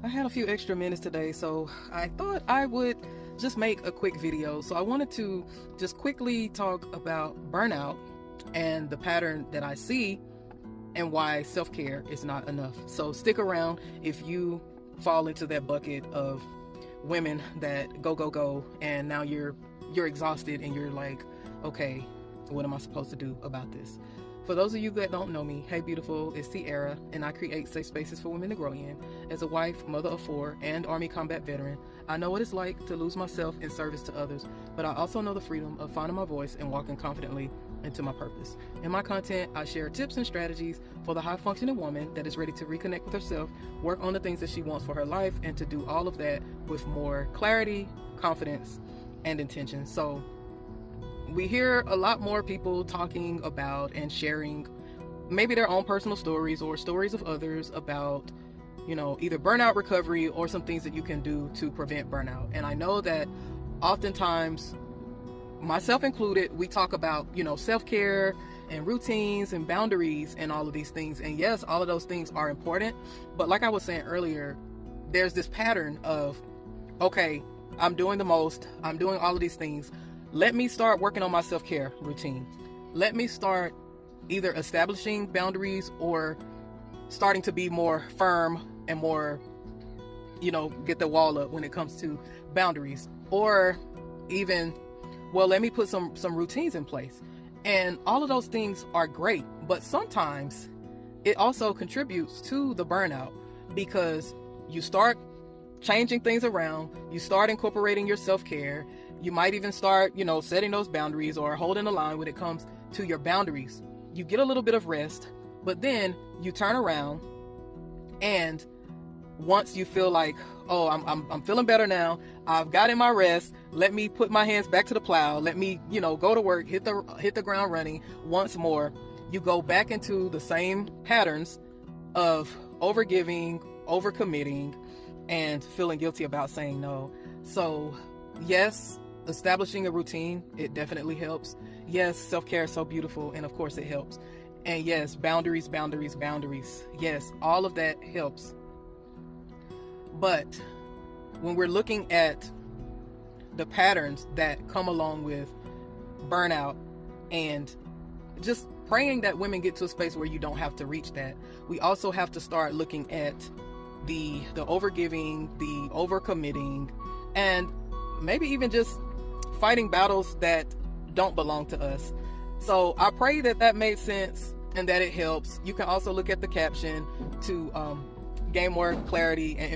I had a few extra minutes today, so I thought I would just make a quick video. So I wanted to just quickly talk about burnout and the pattern that I see and why self-care is not enough. So stick around if you fall into that bucket of women that go and now you're exhausted and you're like, okay, what am I supposed to do about this? For those of you that don't know me, hey beautiful, it's Sierra, and I create safe spaces for women to grow in. As a wife, mother of 4, and Army combat veteran, I know what it's like to lose myself in service to others, but I also know the freedom of finding my voice and walking confidently into my purpose. In my content, I share tips and strategies for the high-functioning woman that is ready to reconnect with herself, work on the things that she wants for her life, and to do all of that with more clarity, confidence, and intention. So we hear a lot more people talking about and sharing maybe their own personal stories or stories of others about, either burnout recovery or some things that you can do to prevent burnout. And I know that oftentimes, myself included, we talk about, self-care and routines and boundaries and all of these things. And yes, all of those things are important. But like I was saying earlier, there's this pattern of, okay, I'm doing the most, I'm doing all of these things. Let me start working on my self-care routine. Let me start either establishing boundaries or starting to be more firm and more, get the wall up when it comes to boundaries. Or even, well, let me put some routines in place. And all of those things are great, but sometimes it also contributes to the burnout because you start changing things around, you start incorporating your self-care. You might even start, setting those boundaries or holding a line when it comes to your boundaries. You get a little bit of rest, but then you turn around and once you feel like, oh, I'm feeling better now, I've gotten my rest, let me put my hands back to the plow, let me, go to work, hit the ground running once more, you go back into the same patterns of overgiving, overcommitting, and feeling guilty about saying no. So yes, establishing a routine, it definitely helps. Yes, self-care is so beautiful, and of course it helps. And yes, boundaries. Yes, all of that helps. But when we're looking at the patterns that come along with burnout and just praying that women get to a space where you don't have to reach that, we also have to start looking at the overgiving, the overcommitting, and maybe even just fighting battles that don't belong to us. So I pray that made sense and that it helps. You can also look at the caption to gain more clarity and